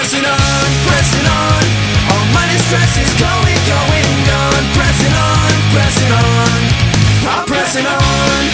pressing on. All money stress is going, gone. Pressing on. I'm pressing on.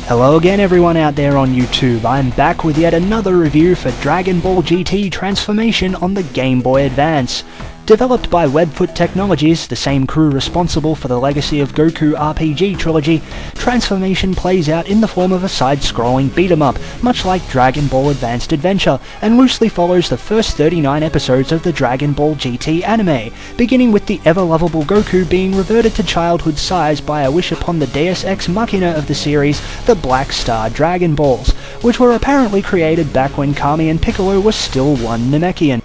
Hello again everyone out there on YouTube. I'm back with yet another review for Dragon Ball GT Transformation on the Game Boy Advance. Developed by Webfoot Technologies, the same crew responsible for the Legacy of Goku RPG trilogy, Transformation plays out in the form of a side-scrolling beat-em-up, much like Dragon Ball Advanced Adventure, and loosely follows the first 39 episodes of the Dragon Ball GT anime, beginning with the ever-lovable Goku being reverted to childhood size by a wish upon the Deus Ex Machina of the series, the Black Star Dragon Balls, which were apparently created back when Kami and Piccolo were still one Namekian.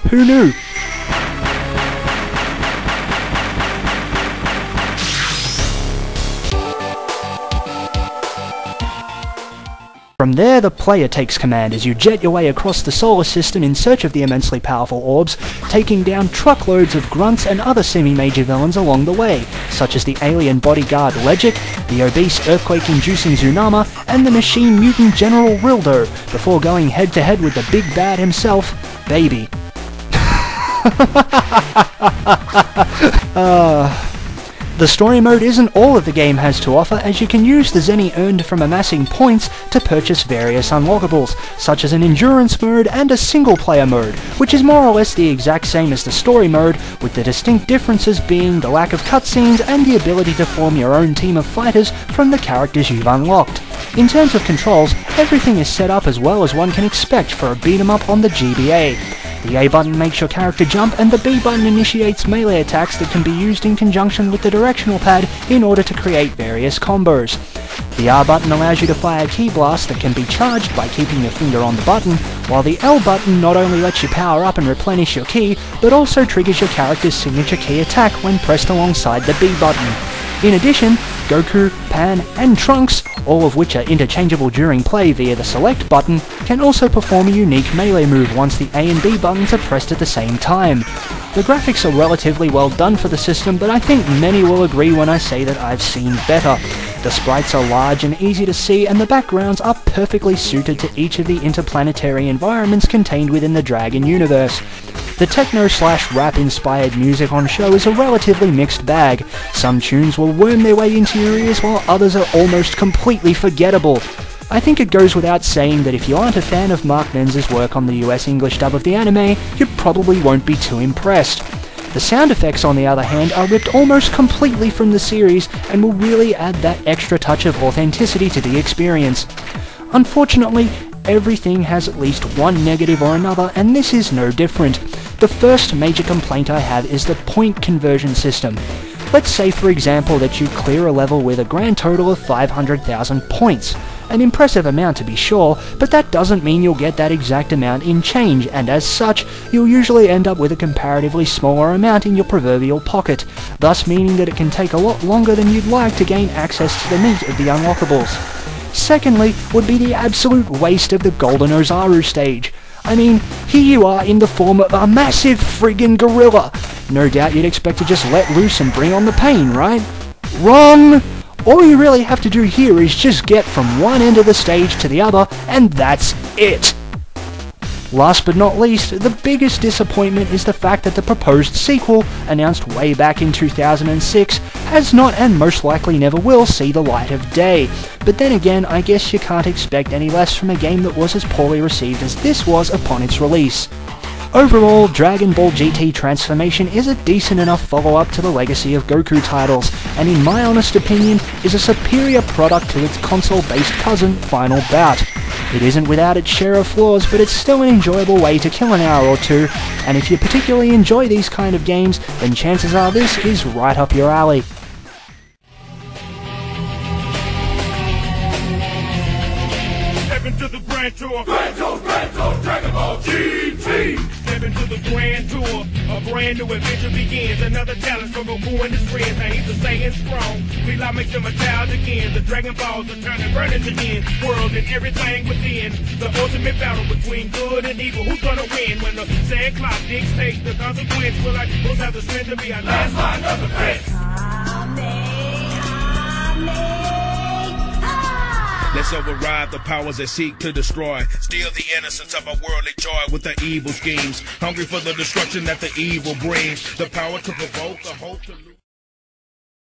Who knew? From there, the player takes command as you jet your way across the solar system in search of the immensely powerful orbs, taking down truckloads of grunts and other semi-major villains along the way, such as the alien bodyguard Legic, the obese earthquake-inducing Zunama, and the machine mutant General Rildo, before going head-to-head with the big bad himself, Baby. The story mode isn't all that the game has to offer, as you can use the Zenny earned from amassing points to purchase various unlockables, such as an endurance mode and a single player mode, which is more or less the exact same as the story mode, with the distinct differences being the lack of cutscenes and the ability to form your own team of fighters from the characters you've unlocked. In terms of controls, everything is set up as well as one can expect for a beat 'em up on the GBA. The A button makes your character jump, and the B button initiates melee attacks that can be used in conjunction with the directional pad in order to create various combos. The R button allows you to fire Ki Blast that can be charged by keeping your finger on the button, while the L button not only lets you power up and replenish your Ki, but also triggers your character's signature Ki attack when pressed alongside the B button. In addition, Goku, Pan, and Trunks, all of which are interchangeable during play via the select button, can also perform a unique melee move once the A and B buttons are pressed at the same time. The graphics are relatively well done for the system, but I think many will agree when I say that I've seen better. The sprites are large and easy to see, and the backgrounds are perfectly suited to each of the interplanetary environments contained within the Dragon universe. The techno/rap inspired music on show is a relatively mixed bag. Some tunes will worm their way into your ears while others are almost completely forgettable. I think it goes without saying that if you aren't a fan of Mark Menz's work on the US English dub of the anime, you probably won't be too impressed. The sound effects, on the other hand, are ripped almost completely from the series and will really add that extra touch of authenticity to the experience. Unfortunately, everything has at least one negative or another, and this is no different. The first major complaint I have is the point conversion system. Let's say, for example, that you clear a level with a grand total of 500,000 points. An impressive amount to be sure, but that doesn't mean you'll get that exact amount in change, and as such, you'll usually end up with a comparatively smaller amount in your proverbial pocket, thus meaning that it can take a lot longer than you'd like to gain access to the meat of the unlockables. Secondly, would be the absolute waste of the Golden Ozaru stage. I mean, here you are in the form of a massive friggin' gorilla. No doubt you'd expect to just let loose and bring on the pain, right? Wrong! All you really have to do here is just get from one end of the stage to the other, and that's it! Last but not least, the biggest disappointment is the fact that the proposed sequel, announced way back in 2006, has not and most likely never will see the light of day. But then again, I guess you can't expect any less from a game that was as poorly received as this was upon its release. Overall, Dragon Ball GT Transformation is a decent enough follow-up to the Legacy of Goku titles, and in my honest opinion, is a superior product to its console-based cousin, Final Bout. It isn't without its share of flaws, but it's still an enjoyable way to kill an hour or two, and if you particularly enjoy these kind of games, then chances are this is right up your alley. Step into the Grand Tour, Dragon Ball GT. Step into the Grand Tour, a brand new adventure begins. Another challenge for Goku and his friends. Now he's a Saiyan strong. Fila makes him a child again. The Dragon Balls are turning burning to end. World and everything within. The ultimate battle between good and evil. Who's gonna win when the sad clock dictates the consequence? Will I both have the strength to be our last line of defense? Let's override the powers that seek to destroy. Steal the innocence of our worldly joy with the evil schemes. Hungry for the destruction that the evil brings. The power to provoke, the hope to lose.